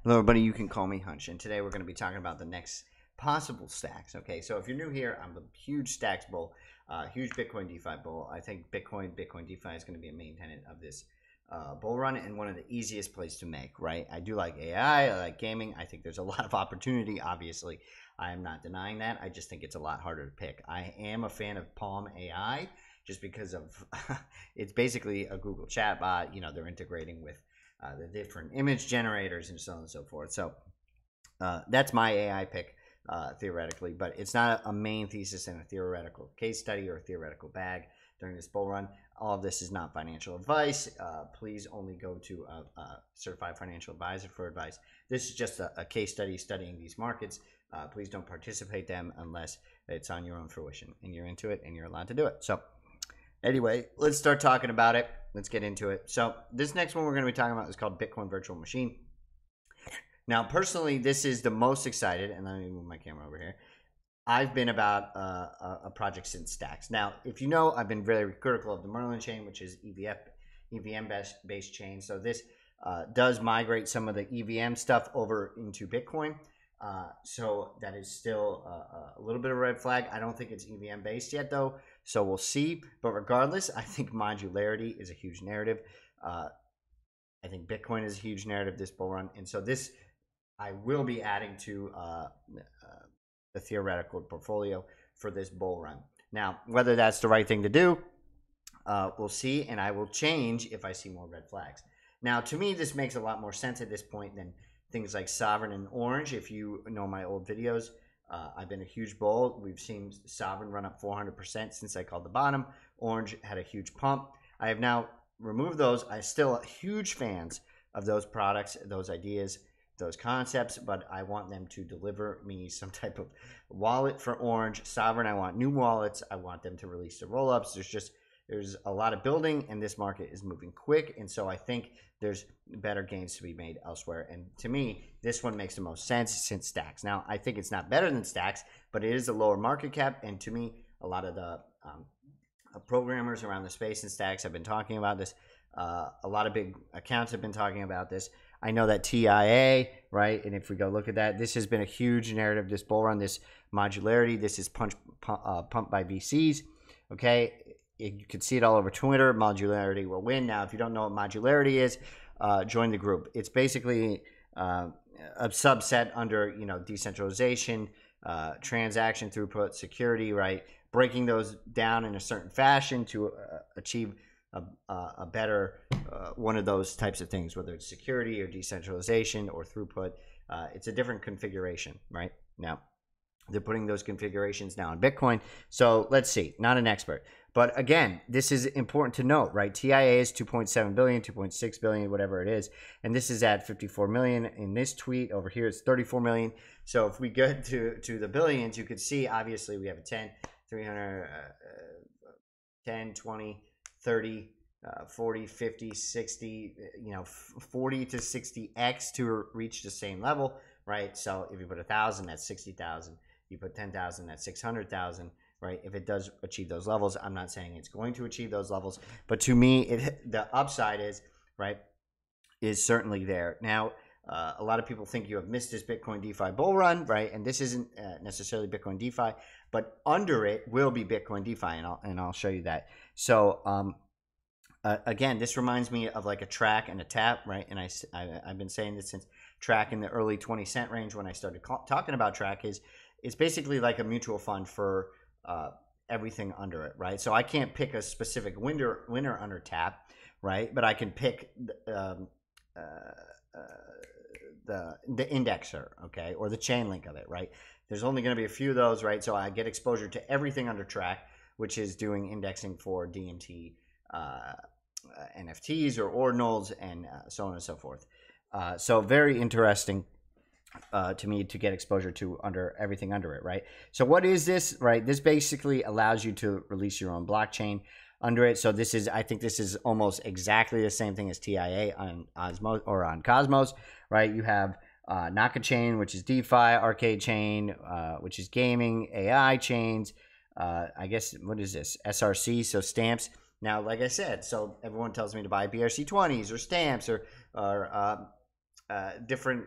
Hello, everybody. You can call me Hunch, and today we're going to be talking about the next possible stacks. Okay, so if you're new here, I'm a huge stacks bull, huge Bitcoin DeFi bull. I think Bitcoin DeFi is going to be a main tenet of this bull run and one of the easiest plays to make, right? I do like AI, I like gaming. I think there's a lot of opportunity, obviously. I am not denying that. I just think it's a lot harder to pick. I am a fan of Palm AI just because of it's basically a Google chatbot. You know, they're integrating with the different image generators and so on and so forth. So that's my AI pick, theoretically, but it's not a main thesis in a theoretical case study or a theoretical bag during this bull run. All of this is not financial advice. Please only go to a certified financial advisor for advice. This is just a case study studying these markets. Please don't participate them unless it's on your own fruition and you're into it and you're allowed to do it. So anyway, let's start talking about it. Let's get into it. So this next one we're going to be talking about is called Bitcoin Virtual Machine. Now, personally, this is the most excited, and let me move my camera over here. I've been about a project since Stacks. Now, if you know, I've been very critical of the MERL chain, which is EVM-based chain. So this does migrate some of the EVM stuff over into Bitcoin. So that is still a little bit of a red flag. I don't think it's EVM based yet though, so we'll see. But regardless, I think modularity is a huge narrative. I think Bitcoin is a huge narrative this bull run, and so this I will be adding to the theoretical portfolio for this bull run. Now, whether that's the right thing to do, we'll see, and I will change if I see more red flags. Now, to me, this makes a lot more sense at this point than things like Sovereign and Orange. If you know my old videos, I've been a huge bull. We've seen Sovereign run up 400% since I called the bottom. Orange had a huge pump. I have now removed those. I'm still huge fans of those products, those ideas, those concepts, but I want them to deliver me some type of wallet for Orange. Sovereign, I want new wallets. I want them to release the rollups. There's a lot of building, and this market is moving quick, and so I think there's better gains to be made elsewhere. And to me, this one makes the most sense since Stacks. Now, I think it's not better than Stacks, but it is a lower market cap, and to me, a lot of the programmers around the space in Stacks have been talking about this. A lot of big accounts have been talking about this. I know that TIA, right, and if we go look at that, this has been a huge narrative, this bull run, this modularity. This is pumped by VCs, okay? You can see it all over Twitter. Modularity will win. Now, if you don't know what modularity is, join the group. It's basically a subset under, you know, decentralization, transaction throughput, security, right? Breaking those down in a certain fashion to achieve a better one of those types of things, whether it's security or decentralization or throughput. It's a different configuration, right? Now, they're putting those configurations now on Bitcoin. So let's see. Not an expert. But again, this is important to note, right? TIA is 2.7 billion, 2.6 billion, whatever it is. And this is at 54 million. In this tweet over here, it's 34 million. So if we get to the billions, you could see, obviously, we have a 10, 300, 10, 20, 30, 40, 50, 60, you know, 40 to 60x to reach the same level, right? So if you put 1,000, that's 60,000. You put 10,000, that's 600,000. Right, if it does achieve those levels. I'm not saying it's going to achieve those levels, but to me, the upside is certainly there. Now, a lot of people think you have missed this Bitcoin DeFi bull run, right? And this isn't necessarily Bitcoin DeFi, but under it will be Bitcoin DeFi, and I'll show you that. So again, this reminds me of like a TRAC and a TAP, right? And I've been saying this since TRAC in the early 20-cent range when I started talking about TRAC. It's basically like a mutual fund for everything under it, right? So I can't pick a specific winner under TAP, right? But I can pick the indexer, okay, or the chain link of it, right? There's only going to be a few of those, right? So I get exposure to everything under TRAC, which is doing indexing for DMT NFTs or ordinals and so on and so forth. So very interesting. To me, to get exposure to everything under it, right? So what is this, right? This basically allows you to release your own blockchain under it. So this is, I think this is almost exactly the same thing as TIA on Osmos or on Cosmos, right? You have NAKA chain, which is DeFi, Arcade chain, which is gaming, AI chains. I guess, what is this? SRC, so stamps. Now, like I said, so everyone tells me to buy BRC20s or stamps or different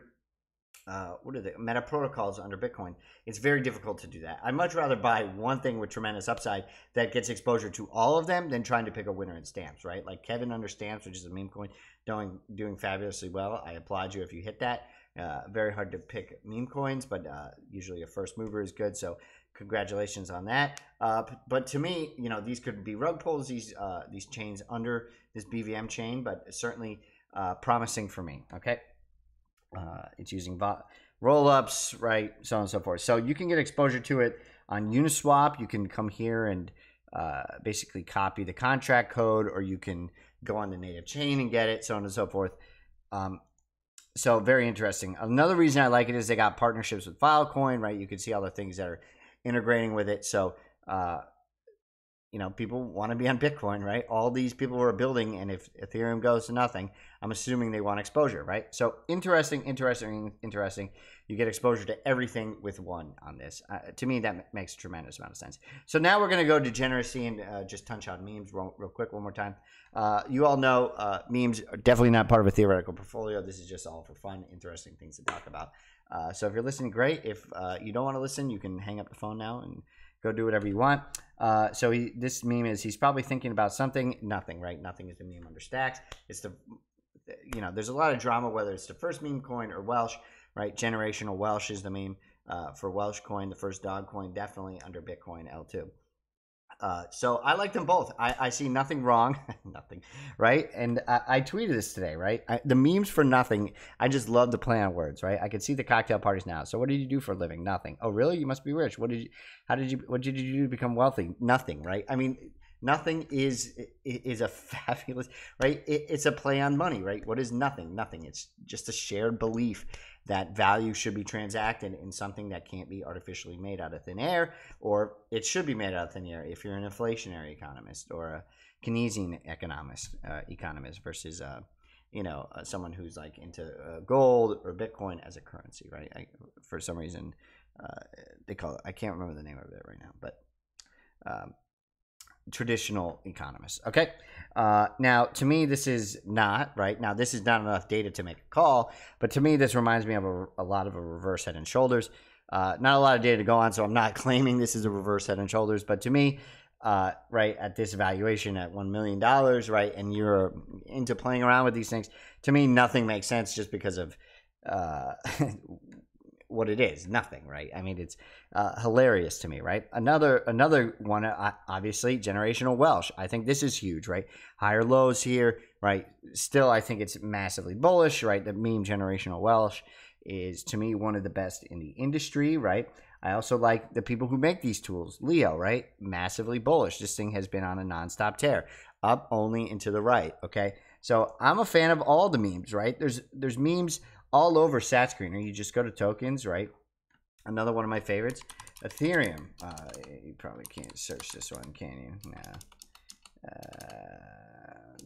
what are the meta protocols under Bitcoin, it's very difficult to do that. I'd much rather buy one thing with tremendous upside that gets exposure to all of them than trying to pick a winner in stamps, right? Like Kevin under stamps, which is a meme coin, doing fabulously well. I applaud you if you hit that. Very hard to pick meme coins, but usually a first mover is good. So congratulations on that. But to me, these could be rug pulls, these chains under this BVM chain, but certainly promising for me. Okay. It's using roll-ups, right, so on and so forth. So you can get exposure to it on Uniswap. You can come here and basically copy the contract code, or you can go on the native chain and get it, so on and so forth. So very interesting. Another reason I like it is they got partnerships with Filecoin, right? You can see all the things that are integrating with it. So people want to be on Bitcoin, right? All these people are building, and if Ethereum goes to nothing, I'm assuming they want exposure, right? So interesting. You get exposure to everything with one on this. To me, that makes a tremendous amount of sense. So now we're going to go degeneracy and just touch on memes real quick one more time. You all know memes are definitely not part of a theoretical portfolio. This is just all for fun, interesting things to talk about. So if you're listening, great. If you don't want to listen, you can hang up the phone now and go do whatever you want. So this meme is, he's probably thinking about something. Nothing, right? Nothing is the meme under stacks. It's there's a lot of drama, whether it's the first meme coin or Welsh, right? Generational Welsh is the meme for Welsh coin. The first dog coin, definitely under Bitcoin L2. So I like them both. I see nothing wrong, nothing, right? And I tweeted this today, right? The memes for nothing. I just love the play on words, right? I can see the cocktail parties now. So what did you do for a living? Nothing. Oh, really? You must be rich. What did you do to become wealthy? Nothing, right? I mean, nothing is a fabulous, right? It's a play on money, right? What is nothing? Nothing. It's just a shared belief that value should be transacted in something that can't be artificially made out of thin air, or it should be made out of thin air if you're an inflationary economist or a Keynesian economist versus someone who's like into gold or Bitcoin as a currency, right? For some reason they call it, I can't remember the name of it right now, but traditional economists. Okay. Now, to me, this is not, right? Now, this is not enough data to make a call, but to me, this reminds me of a lot of a reverse head and shoulders. Not a lot of data to go on, so I'm not claiming this is a reverse head and shoulders, but to me, right, at this valuation at $1 million, right, and you're into playing around with these things, to me, nothing makes sense just because of what it is. Nothing, right? I mean, it's hilarious to me, right? Another one, obviously, generational Welsh. I think this is huge, right? Higher lows here, right? Still, I think it's massively bullish, right? The meme generational Welsh is, to me, one of the best in the industry, right? I also like the people who make these tools. Leo, right? Massively bullish. This thing has been on a nonstop tear, up only and to the right, okay? So I'm a fan of all the memes, right? There's memes all over StatScreener. You just go to tokens, right? Another one of my favorites, Ethereum. You probably can't search this one, can you? No.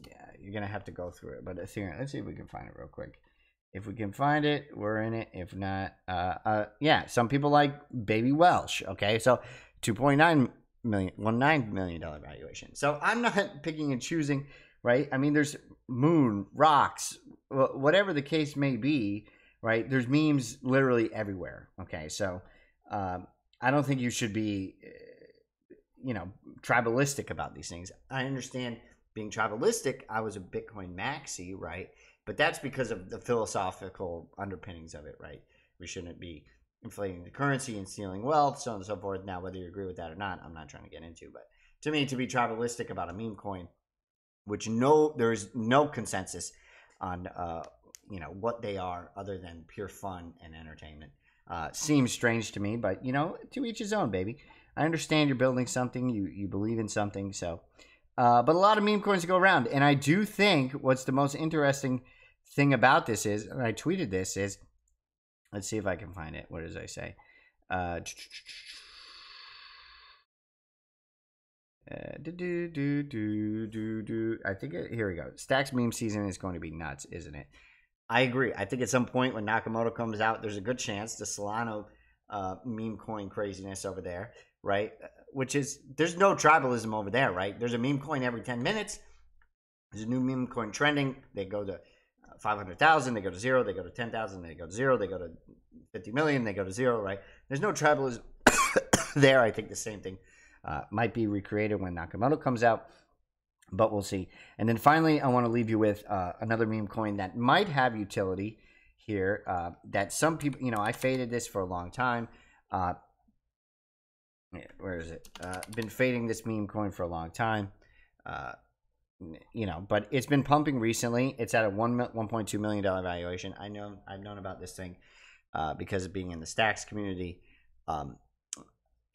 Yeah, you're gonna have to go through it. But Ethereum, let's see if we can find it real quick. If we can find it, we're in it. If not, yeah, some people like Baby Welsh. Okay, so $2.9 million, $19 million valuation. So I'm not picking and choosing, right? I mean, there's moon, rocks, whatever the case may be, right? There's memes literally everywhere. Okay, so I don't think you should be, tribalistic about these things. I understand being tribalistic. I was a Bitcoin maxi, right? But that's because of the philosophical underpinnings of it, right? We shouldn't be inflating the currency and stealing wealth, so on and so forth. Now, whether you agree with that or not, I'm not trying to get into. But to me, to be tribalistic about a meme coin, which there is no consensus on, what they are other than pure fun and entertainment, seems strange to me. But to each his own, baby. I understand you're building something, you believe in something, so. But a lot of meme coins go around, and I do think what's the most interesting thing about this is, and I tweeted this, is, let's see if I can find it. What does I say? I think here we go. Stacks meme season is going to be nuts, isn't it? I agree. I think at some point when Nakamoto comes out, there's a good chance the Solana meme coin craziness over there, right? Which is, there's no tribalism over there, right? There's a meme coin every 10 minutes. There's a new meme coin trending. They go to 500,000, they go to 0, they go to 10,000, they go to 0, they go to 50 million, they go to zero, right? There's no tribalism there. I think the same thing might be recreated when Nakamoto comes out, but we'll see. And then finally, I want to leave you with another meme coin that might have utility here, that some people, you know, I faded this for a long time. Where is it? Been fading this meme coin for a long time. You know, but it's been pumping recently. It's at a $1.2 million valuation. I've known about this thing because of being in the stacks community.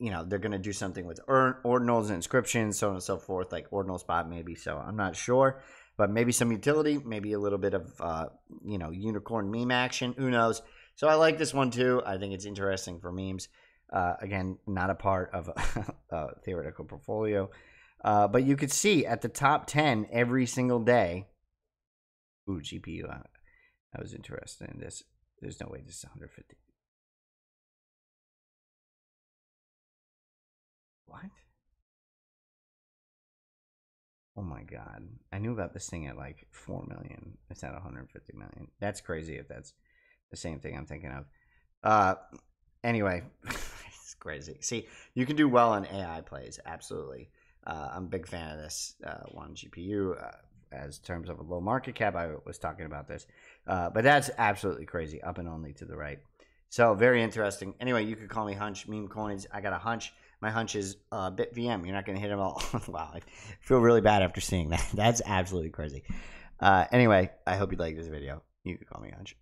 You know, they're going to do something with ordinals and inscriptions, so on and so forth, like ordinal spot maybe. So I'm not sure, but maybe some utility, maybe a little bit of, you know, unicorn meme action. Who knows? So I like this one too. I think it's interesting for memes. Again, not a part of a theoretical portfolio. But you could see at the top 10 every single day. Ooh, GPU. I was interested in this. There's no way this is 150. What? Oh my god. I knew about this thing at like 4 million. It's at 150 million. That's crazy if that's the same thing I'm thinking of. Anyway, it's crazy. See, you can do well on AI plays. Absolutely. I'm a big fan of this one GPU as terms of a low market cap. I was talking about this, but that's absolutely crazy, up and only to the right. So very interesting. Anyway, you could call me Hunch Meme Coins. I got a hunch. My hunch is BitVM. You're not going to hit them all. Wow, I feel really bad after seeing that. That's absolutely crazy. Anyway, I hope you liked this video. You could call me Hunch.